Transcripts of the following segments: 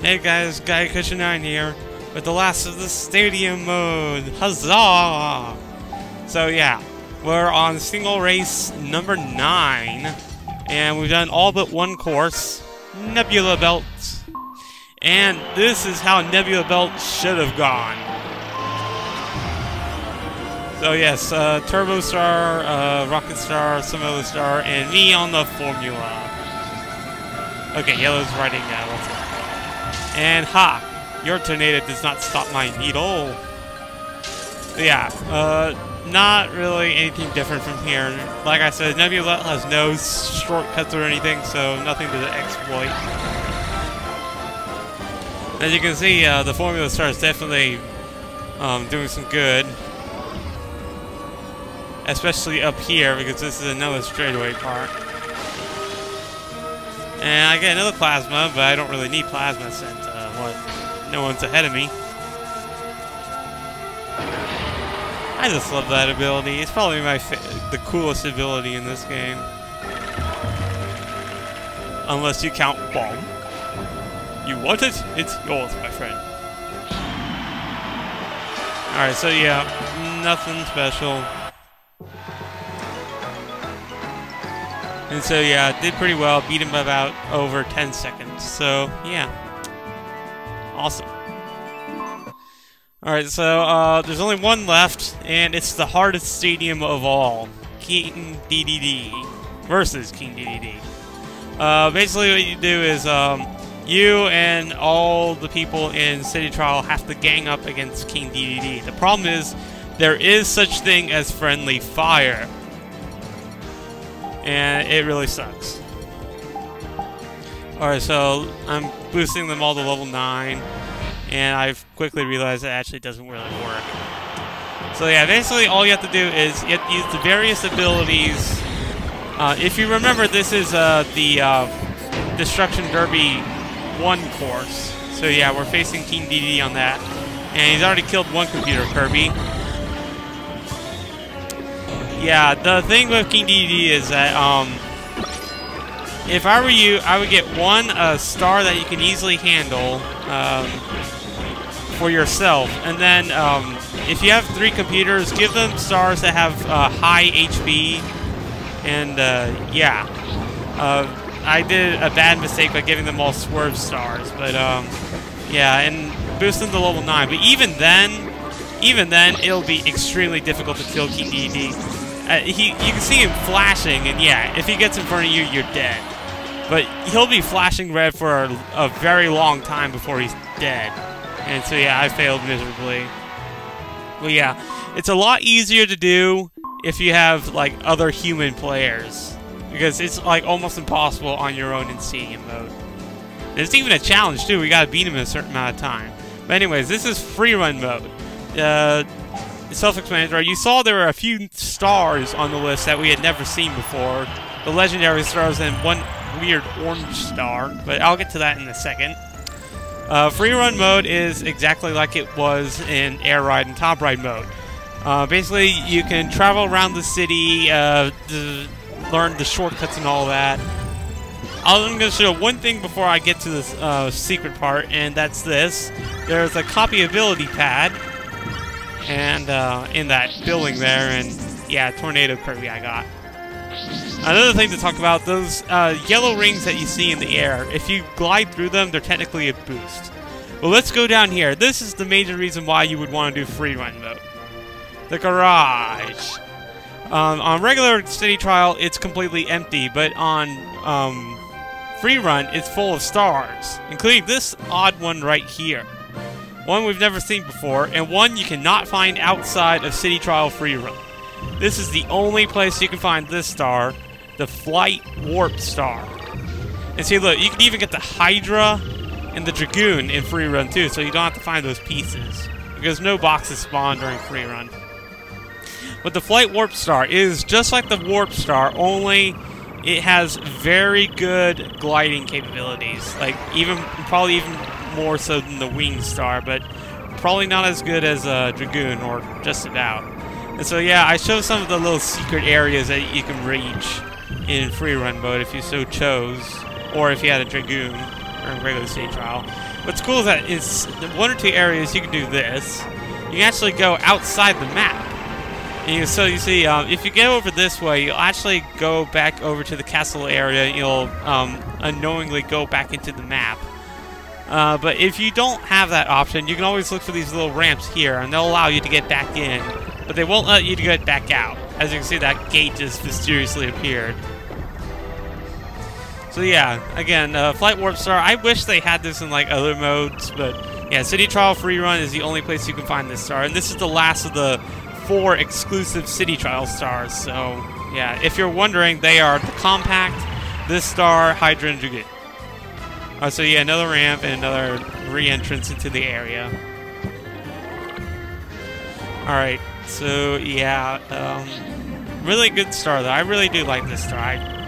Hey guys, Guy Cushion 9 here with the last of the stadium mode. Huzzah! So yeah, we're on single race number 9, and we've done all but one course, Nebula Belt. And this is how Nebula Belt should have gone. So yes, Turbo Star, Rocket Star, Samoa Star, and me on the Formula. Okay, yellow's riding now, let's go. And ha! Your tornado does not stop my needle. Yeah, not really anything different from here. Like I said, Nebula has no shortcuts or anything, so nothing to exploit. As you can see, the Formula Star is definitely doing some good. Especially up here, because this is another straightaway part. And I get another plasma, but I don't really need plasma since, no one's ahead of me. I just love that ability. It's probably the coolest ability in this game. Unless you count Bomb. You want it? It's yours, my friend. Alright, so yeah, nothing special. And so yeah, did pretty well, beat him by about over 10 seconds. So yeah, awesome. Alright, so there's only one left, and it's the hardest stadium of all. King Dedede versus King Dedede. Basically what you do is you and all the people in City Trial have to gang up against King Dedede. The problem is there is such thing as friendly fire. And it really sucks. Alright, so I'm boosting them all to level 9, and I've quickly realized it actually doesn't really work. So yeah, basically all you have to do is you have to use the various abilities. If you remember, this is the Destruction Derby 1 course. So yeah, we're facing King Dedede on that. And he's already killed one computer, Kirby. Yeah, the thing with King Dedede is that, if I were you, I would get one star that you can easily handle for yourself. And then, if you have 3 computers, give them stars that have high HP. And, yeah. I did a bad mistake by giving them all swerve stars. But, yeah, and boost them to level 9. But even then, it'll be extremely difficult to kill King Dedede. You can see him flashing, and yeah, if he gets in front of you, you're dead. But he'll be flashing red for a very long time before he's dead. And so yeah, I failed miserably. Well yeah, it's a lot easier to do if you have like other human players. Because it's like almost impossible on your own in stadium mode. And it's even a challenge too, we gotta beat him in a certain amount of time. But anyways, this is free run mode. Self-explanatory. You saw there were a few stars on the list that we had never seen before. The legendary stars and one weird orange star, but I'll get to that in a second. Free run mode is exactly like it was in air ride and top ride mode. Basically, you can travel around the city, to learn the shortcuts and all that. I'm going to show one thing before I get to this secret part, and that's this. There's a copy ability pad. And in that building there, and yeah, tornado Kirby I got. Another thing to talk about, those yellow rings that you see in the air, if you glide through them, they're technically a boost. Well, let's go down here. This is the major reason why you would want to do free run mode. The garage. On regular City Trial, it's completely empty, but on free run, it's full of stars, including this odd one right here. One we've never seen before, and one you cannot find outside of City Trial Free Run. This is the only place you can find this star, the Flight Warpstar. And see, look, you can even get the Hydra and the Dragoon in Free Run too, so you don't have to find those pieces, because no boxes spawn during Free Run. But the Flight Warpstar is just like the Warpstar, only it has very good gliding capabilities. Like, probably even more so than the Wing Star, but probably not as good as Dragoon, or just about. And so yeah, I show some of the little secret areas that you can reach in free run mode if you so chose, or if you had a Dragoon or a regular City Trial. what's cool is that it's one or two areas you can do this. You can actually go outside the map. And so you see, if you get over this way, you'll actually go back over to the castle area. You'll unknowingly go back into the map. But if you don't have that option, you can always look for these little ramps here, and they'll allow you to get back in. But they won't let you to get back out. As you can see, that gate just mysteriously appeared. So yeah, again, Flight Warpstar, I wish they had this in like other modes, but yeah, City Trial Free Run is the only place you can find this star, and this is the last of the 4 exclusive City Trial stars. So yeah, if you're wondering, they are the Compact, this star, Hydra, and Dragoon. So yeah, another ramp and another re-entrance into the area. Alright, so yeah, really good star though. I really do like this star. I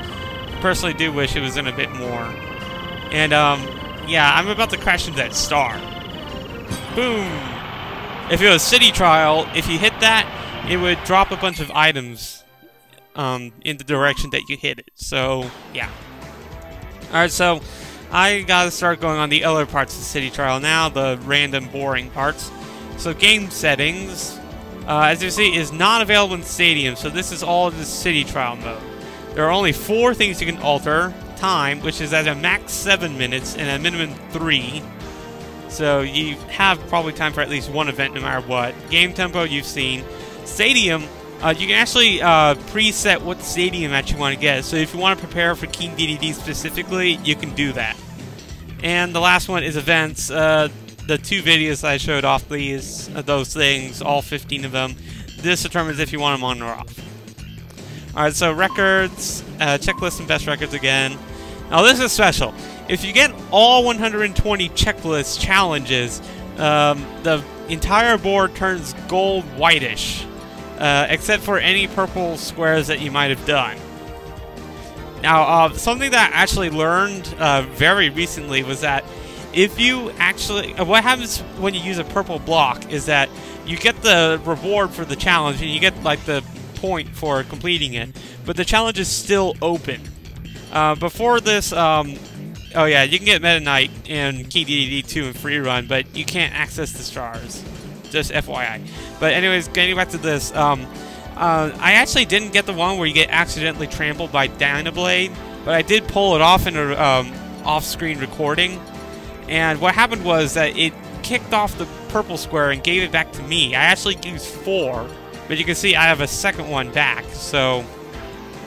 personally do wish it was in a bit more. And yeah, I'm about to crash into that star. Boom! If it was City Trial, if you hit that, it would drop a bunch of items in the direction that you hit it. So yeah. Alright, so I gotta start going on the other parts of City Trial now, the random boring parts. So game settings, as you see, is not available in Stadium, so this is all the City Trial mode. There are only 4 things you can alter. Time, which is at a max 7 minutes and a minimum 3. So you have probably time for at least one event no matter what. Game tempo you've seen. Stadium, you can actually preset what stadium that you want to get. So if you want to prepare for King Dedede specifically, you can do that. And the last one is events. The 2 videos I showed off those things, all 15 of them. This determines if you want them on or off. Alright, so records, checklist and best records again. Now this is special. If you get all 120 checklist challenges, the entire board turns gold whitish, except for any purple squares that you might have done. Now, something that I actually learned very recently was that if you actually... what happens when you use a purple block is that you get the reward for the challenge, and you get, like, the point for completing it, but the challenge is still open. Before this, oh yeah, you can get Meta Knight in King Dedede 2 and Free Run, but you can't access the stars. Just FYI. But anyways, getting back to this, I actually didn't get the one where you get accidentally trampled by Dynablade, but I did pull it off in a off-screen recording. And what happened was that it kicked off the purple square and gave it back to me. I actually used 4, but you can see I have a second one back. So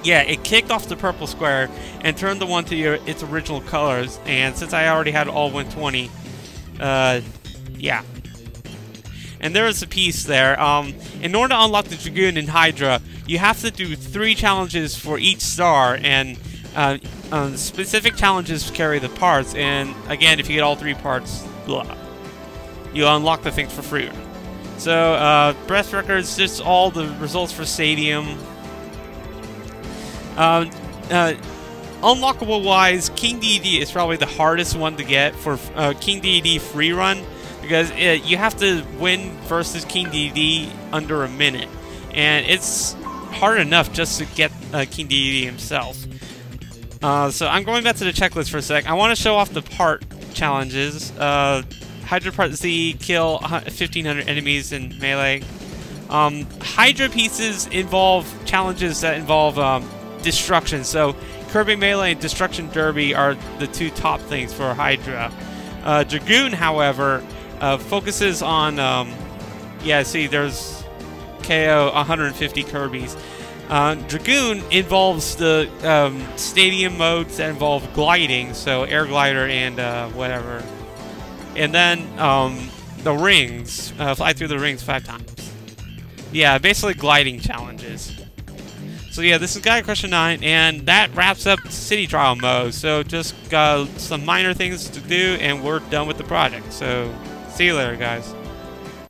yeah, it kicked off the purple square and turned the one to its original colors. And since I already had all 120, yeah. And there is a piece there. In order to unlock the Dragoon and Hydra, you have to do 3 challenges for each star, and specific challenges carry the parts. And again, if you get all 3 parts, blah, you unlock the things for free. So, breast records, just all the results for Stadium. Unlockable-wise, King Dedede is probably the hardest one to get for King Dedede Free Run, because you have to win versus King Dedede under a minute. And it's hard enough just to get King Dedede himself. So I'm going back to the checklist for a sec. I want to show off the part challenges. Hydra Part Z, kill 1,500 enemies in melee. Hydra pieces involve challenges that involve destruction. So Kirby Melee and Destruction Derby are the 2 top things for Hydra. Dragoon, however, focuses on, yeah, see, there's KO 150 Kirbys. Dragoon involves the stadium modes that involve gliding, so air glider and whatever. And then the rings, fly through the rings 5 times. Yeah, basically gliding challenges. So yeah, this is Guy Question 9, and that wraps up City Trial mode. So just got some minor things to do, and we're done with the project. So see you later, guys.